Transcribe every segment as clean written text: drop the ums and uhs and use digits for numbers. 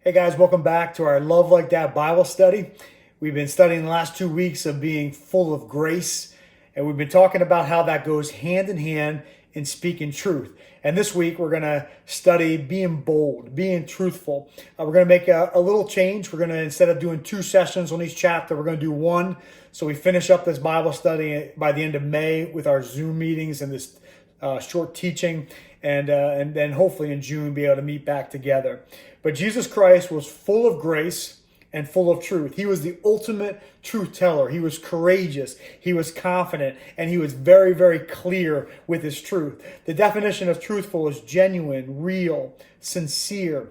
Hey guys, welcome back to our Love Like That Bible study. We've been studying the last 2 weeks of being full of grace, and we've been talking about how that goes hand in hand in speaking truth. And this week we're going to study being bold, being truthful. We're going to make a little change. We're going to, instead of doing 2 sessions on each chapter, we're going to do 1. So we finish up this Bible study by the end of May with our Zoom meetings and this short teaching, and then hopefully in June be able to meet back together. But Jesus Christ was full of grace and full of truth. He was the ultimate truth teller. He was courageous, he was confident, and he was very, very clear with his truth. The definition of truthful is genuine, real, sincere,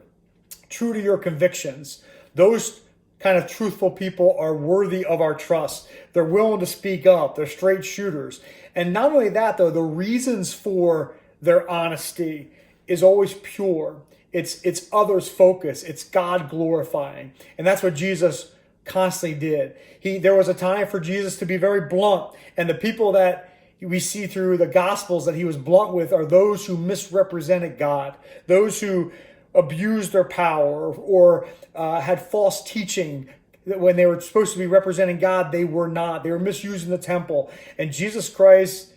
true to your convictions. Those kind of truthful people are worthy of our trust. They're willing to speak up. They're straight shooters. And not only that, though, the reasons for their honesty is always pure. It's others focused. It's God glorifying. And that's what Jesus constantly did. There was a time for Jesus to be very blunt. And the people that we see through the Gospels that he was blunt with are those who misrepresented God, those who abused their power or had false teaching. When they were supposed to be representing God, they were not. They were misusing the temple. And Jesus Christ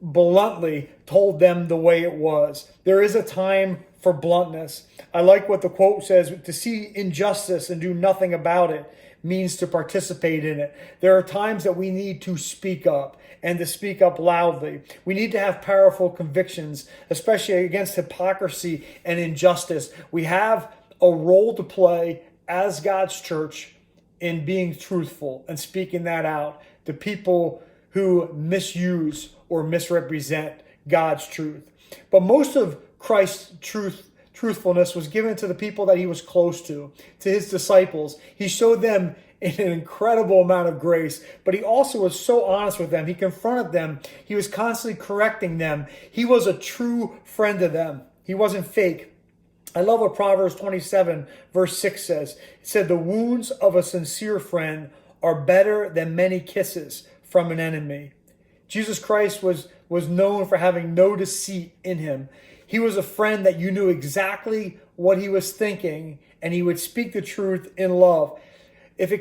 bluntly told them the way it was. There is a time for bluntness. I like what the quote says: to see injustice and do nothing about it means to participate in it. There are times that we need to speak up, and to speak up loudly. We need to have powerful convictions, especially against hypocrisy and injustice. We have a role to play as God's church in being truthful and speaking that out to people who misuse or misrepresent God's truth. But most of Christ's truthfulness was given to the people that he was close to his disciples. He showed them an incredible amount of grace, but he also was so honest with them. He confronted them. He was constantly correcting them. He was a true friend to them. He wasn't fake. I love what Proverbs 27 verse 6 says. It said, "The wounds of a sincere friend are better than many kisses from an enemy." Jesus Christ was known for having no deceit in him. He was a friend that you knew exactly what he was thinking, and he would speak the truth in love. If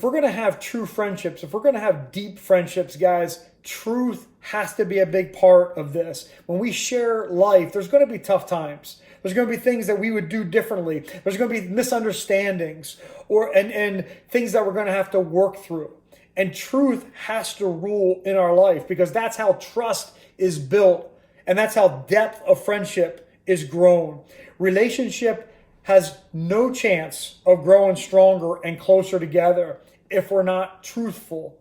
we're going to have true friendships, if we're going to have deep friendships, guys, truth has to be a big part of this. When we share life, there's going to be tough times. There's going to be things that we would do differently. There's going to be misunderstandings and things that we're going to have to work through. And truth has to rule in our life, because that's how trust is built, and that's how depth of friendship is grown. Relationship has no chance of growing stronger and closer together if we're not truthful.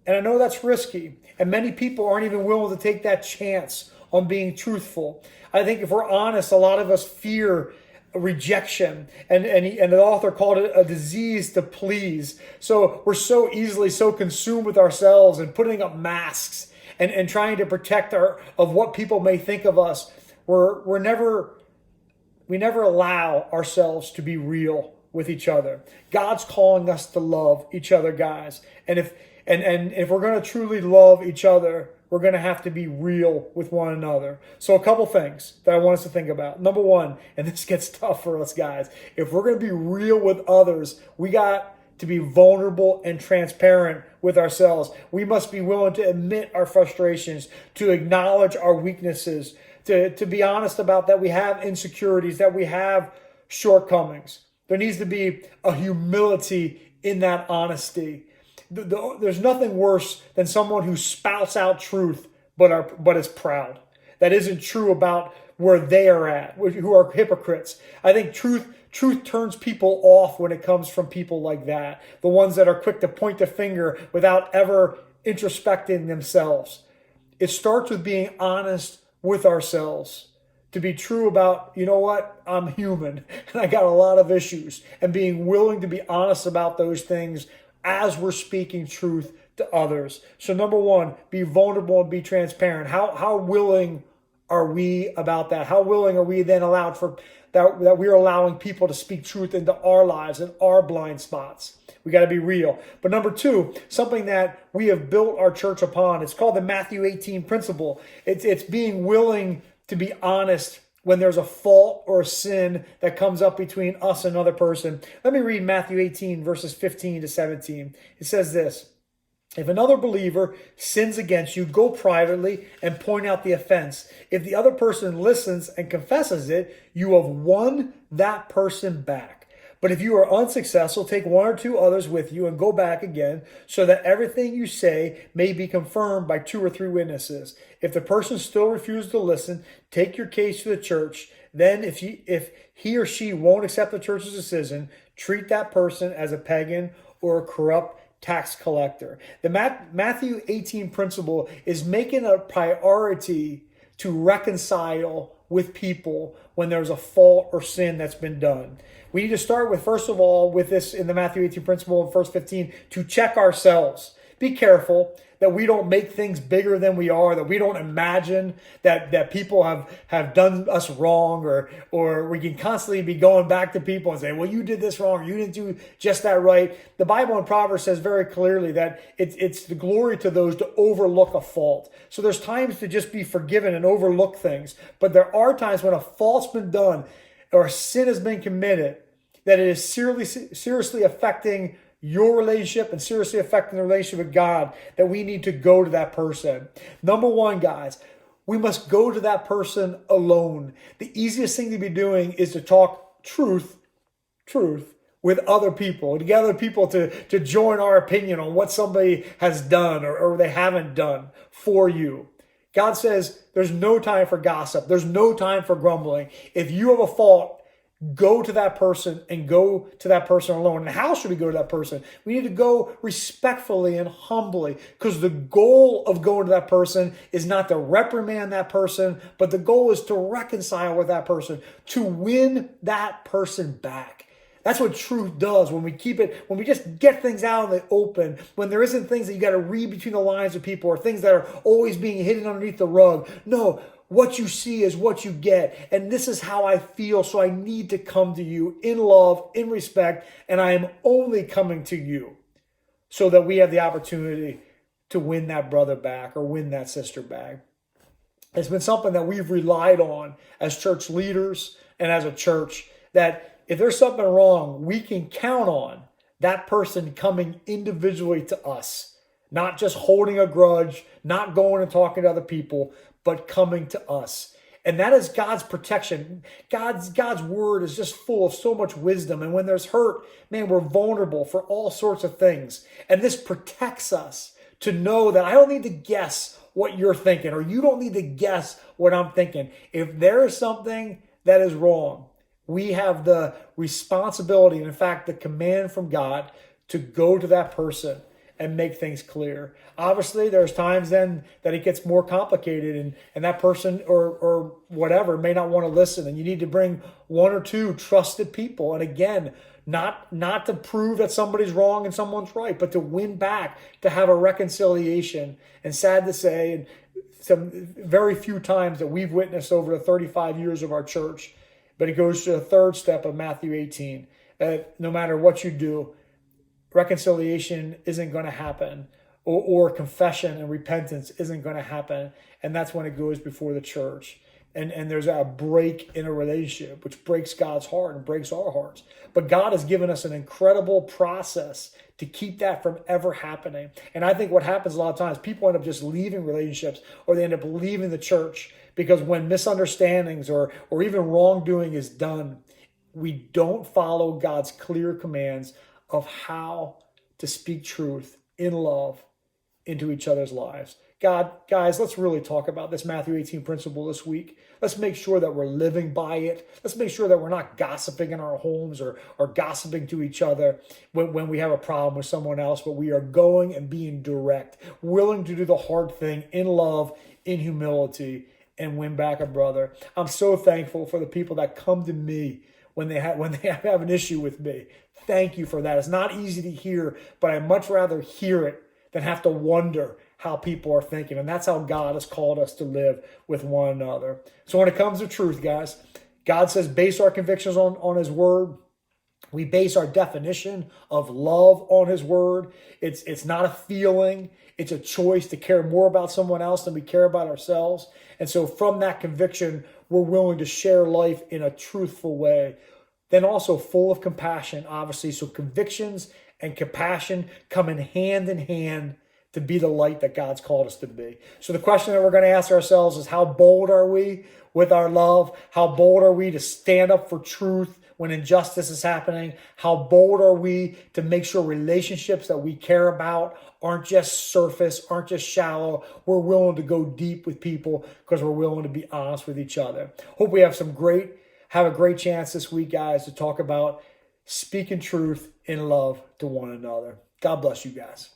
And I know that's risky, and many people aren't even willing to take that chance on being truthful. I think if we're honest, a lot of us fear rejection, and the author called it a disease to please. So we're so easily so consumed with ourselves and putting up masks and trying to protect of what people may think of us. We never allow ourselves to be real with each other. God's calling us to love each other, guys. And if we're going to truly love each other, we're going to have to be real with one another. So a couple things that I want us to think about. Number 1, and this gets tough for us guys, if we're going to be real with others, we got to be vulnerable and transparent with ourselves. We must be willing to admit our frustrations, to acknowledge our weaknesses, to be honest about that we have insecurities, that we have shortcomings. There needs to be a humility in that honesty. There's nothing worse than someone who spouts out truth but is proud. That isn't true about where they are at, who are hypocrites. I think truth turns people off when it comes from people like that. The ones that are quick to point the finger without ever introspecting themselves. It starts with being honest with ourselves. To be true about, you know what, I'm human and I got a lot of issues. And being willing to be honest about those things as we're speaking truth to others. So number 1, be vulnerable and be transparent. How willing are we about that? How willing are we then allowed for that we're allowing people to speak truth into our lives and our blind spots? We got to be real. But number 2, something that we have built our church upon, it's called the Matthew 18 principle. It's being willing to be honest when there's a fault or a sin that comes up between us and another person. Let me read Matthew 18, verses 15 to 17. It says this: if another believer sins against you, go privately and point out the offense. If the other person listens and confesses it, you have won that person back. But if you are unsuccessful, take one or two others with you and go back again, so that everything you say may be confirmed by 2 or 3 witnesses. If the person still refuses to listen, take your case to the church. Then if he or she won't accept the church's decision, treat that person as a pagan or a corrupt tax collector. The Matthew 18 principle is making a priority to reconcile with people when there's a fault or sin that's been done. We need to start with, first of all, with this in the Matthew 18 principle in verse 15, to check ourselves. Be careful that we don't make things bigger than we are, that we don't imagine that people have done us wrong, or we can constantly be going back to people and say, well, you did this wrong, or you didn't do just that right. The Bible in Proverbs says very clearly that it's the glory to those to overlook a fault. So there's times to just be forgiven and overlook things, but there are times when a fault's been done or a sin has been committed that it is seriously affecting your relationship and seriously affecting the relationship with God, that we need to go to that person. Number one, guys, we must go to that person alone. The easiest thing to be doing is to talk truth with other people, to get other people to join our opinion on what somebody has done or they haven't done for you. God says there's no time for gossip. There's no time for grumbling. If you have a fault, go to that person and go to that person alone. And how should we go to that person? We need to go respectfully and humbly, because the goal of going to that person is not to reprimand that person, but the goal is to reconcile with that person, to win that person back. That's what truth does when we just get things out in the open, when there isn't things that you got to read between the lines of people or things that are always being hidden underneath the rug. No. What you see is what you get. And this is how I feel. So I need to come to you in love, in respect. And I am only coming to you so that we have the opportunity to win that brother back or win that sister back. It's been something that we've relied on as church leaders and as a church, that if there's something wrong, we can count on that person coming individually to us, not just holding a grudge, not going and talking to other people, but coming to us. And that is God's protection. God's word is just full of so much wisdom. And when there's hurt, man, we're vulnerable for all sorts of things. And this protects us to know that I don't need to guess what you're thinking, or you don't need to guess what I'm thinking. If there is something that is wrong, we have the responsibility, and in fact, the command from God to go to that person and make things clear. Obviously, there's times then that it gets more complicated, and that person or whatever may not want to listen, and you need to bring 1 or 2 trusted people. And again, not to prove that somebody's wrong and someone's right, but to win back, to have a reconciliation. And sad to say, and some very few times that we've witnessed over the 35 years of our church, but it goes to the third step of Matthew 18, that no matter what you do, reconciliation isn't going to happen, or confession and repentance isn't going to happen. And that's when it goes before the church. And there's a break in a relationship, which breaks God's heart and breaks our hearts. But God has given us an incredible process to keep that from ever happening. And I think what happens a lot of times, people end up just leaving relationships, or they end up leaving the church, because when misunderstandings or even wrongdoing is done, we don't follow God's clear commands of how to speak truth in love into each other's lives. Guys, let's really talk about this Matthew 18 principle this week. Let's make sure that we're living by it. Let's make sure that we're not gossiping in our homes or gossiping to each other when we have a problem with someone else, but we are going and being direct, willing to do the hard thing in love, in humility, and win back a brother. I'm so thankful for the people that come to me when they have an issue with me. Thank you for that. It's not easy to hear, but I'd much rather hear it than have to wonder how people are thinking. And that's how God has called us to live with one another. So when it comes to truth, guys, God says base our convictions on his word. We base our definition of love on his word. It's not a feeling. It's a choice to care more about someone else than we care about ourselves. And so from that conviction, we're willing to share life in a truthful way. Then also full of compassion, obviously. So convictions and compassion come in hand to be the light that God's called us to be. So the question that we're going to ask ourselves is, how bold are we with our love? How bold are we to stand up for truth when injustice is happening? How bold are we to make sure relationships that we care about aren't just surface, aren't just shallow? We're willing to go deep with people because we're willing to be honest with each other. Hope we have a great chance this week, guys, to talk about speaking truth in love to one another. God bless you guys.